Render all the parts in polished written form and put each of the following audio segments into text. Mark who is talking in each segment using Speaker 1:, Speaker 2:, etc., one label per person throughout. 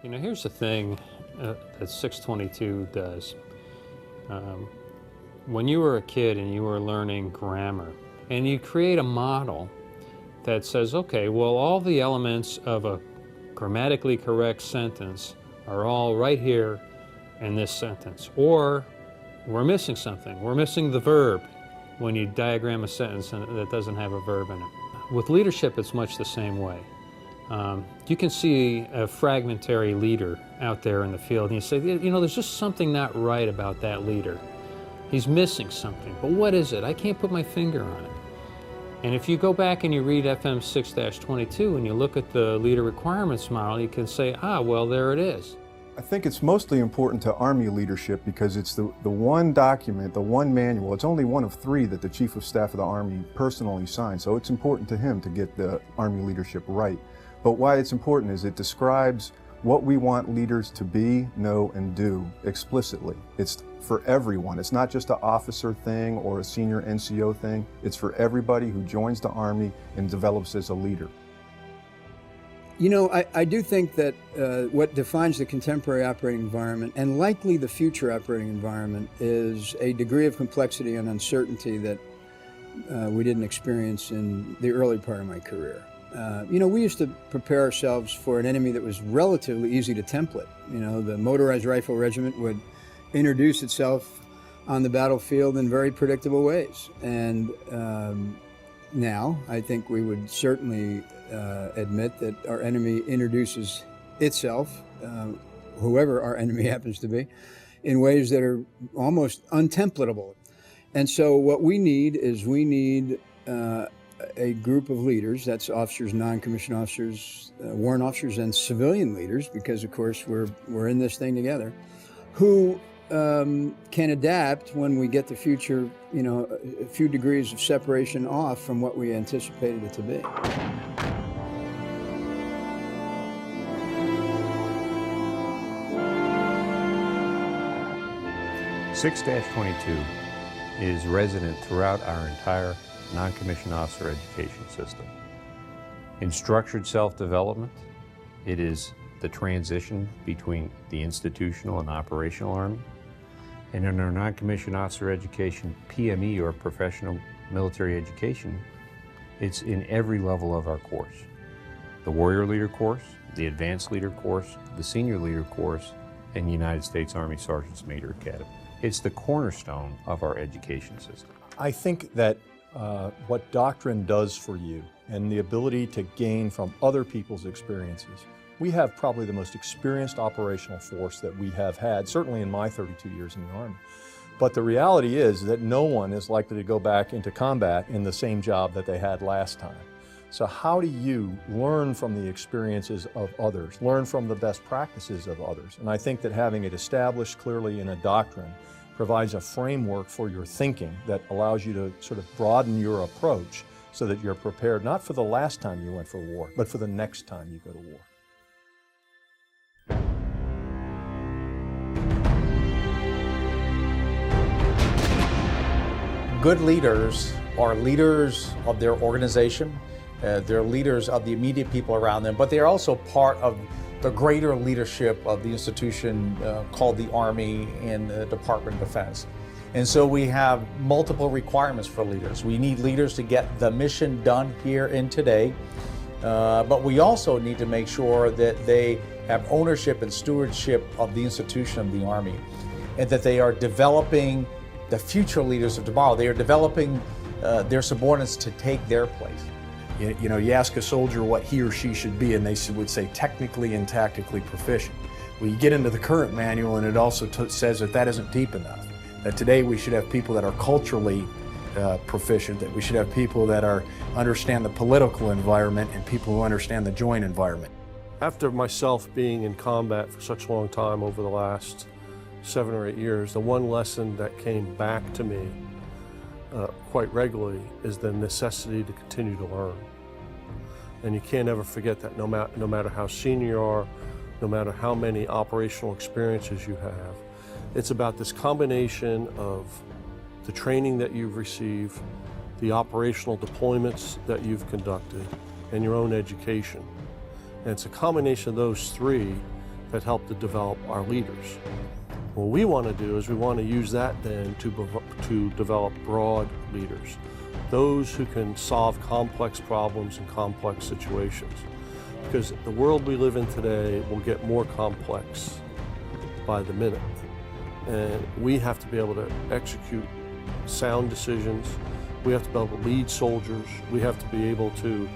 Speaker 1: You know, here's the thing that 622 does. When you were a kid and you were learning grammar, and you create a model that says, okay, well, all the elements of a grammatically correct sentence are all right here in this sentence. Or we're missing something. We're missing the verb when you diagram a sentence that doesn't have a verb in it. With leadership, it's much the same way. You can see a fragmentary leader out there in the field, and you say, you know, there's just something not right about that leader. He's missing something, but what is it? I can't put my finger on it. And if you go back and you read FM 6-22 and you look at the leader requirements model, you can say, well, there it is.
Speaker 2: I think it's mostly important to Army leadership because it's the one document, the one manual. It's only one of 3 that the Chief of Staff of the Army personally signed, so it's important to him to get the Army leadership right. But why it's important is it describes what we want leaders to be, know, and do explicitly. It's for everyone. It's not just an officer thing or a senior NCO thing. It's for everybody who joins the Army and develops as a leader.
Speaker 3: You know, I do think that what defines the contemporary operating environment, and likely the future operating environment, is a degree of complexity and uncertainty that we didn't experience in the early part of my career. You know, we used to prepare ourselves for an enemy that was relatively easy to template. You know, the motorized rifle regiment would introduce itself on the battlefield in very predictable ways. And now, I think we would certainly admit that our enemy introduces itself, whoever our enemy happens to be, in ways that are almost untemplatable. And so what we need is a group of leaders, that's officers, non-commissioned officers, warrant officers, and civilian leaders, because of course we're in this thing together, who can adapt when we get the future, you know, a few degrees of separation off from what we anticipated it to be.
Speaker 4: (6-22) is resident throughout our entire non-commissioned officer education system. In structured self-development, it is the transition between the institutional and operational Army. And in our non-commissioned officer education, PME, or professional military education, it's in every level of our course. The Warrior Leader course, the Advanced Leader course, the Senior Leader course, and United States Army Sergeant's Major Academy. It's the cornerstone of our education system.
Speaker 5: I think that what doctrine does for you and the ability to gain from other people's experiences. We have probably the most experienced operational force that we have had, certainly in my 32 years in the Army. But the reality is that no one is likely to go back into combat in the same job that they had last time. So how do you learn from the experiences of others, learn from the best practices of others? And I think that having it established clearly in a doctrine provides a framework for your thinking that allows you to sort of broaden your approach so that you're prepared not for the last time you went for war, but for the next time you go to war.
Speaker 6: Good leaders are leaders of their organization. They're leaders of the immediate people around them, but they're also part of the greater leadership of the institution called the Army and the Department of Defense. And so we have multiple requirements for leaders. We need leaders to get the mission done here and today, but we also need to make sure that they have ownership and stewardship of the institution of the Army, and that they are developing the future leaders of tomorrow. They are developing their subordinates to take their place.
Speaker 7: You know, you ask a soldier what he or she should be, and they would say technically and tactically proficient. Well, you get into the current manual, and it also says that that isn't deep enough. That today we should have people that are culturally proficient, that we should have people that understand the political environment, and people who understand the joint environment.
Speaker 8: After myself being in combat for such a long time over the last 7 or 8 years, the one lesson that came back to me quite regularly is the necessity to continue to learn. And you can't ever forget that, no matter how senior you are, no matter how many operational experiences you have. It's about this combination of the training that you've received, the operational deployments that you've conducted, and your own education. And it's a combination of those three that help to develop our leaders. What we want to do is we want to use that then to develop broad leaders, those who can solve complex problems and complex situations. Because the world we live in today will get more complex by the minute. And we have to be able to execute sound decisions. We have to be able to lead soldiers. We have to be able to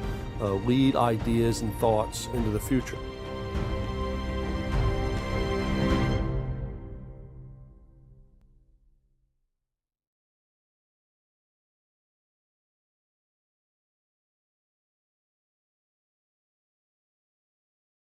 Speaker 8: lead ideas and thoughts into the future.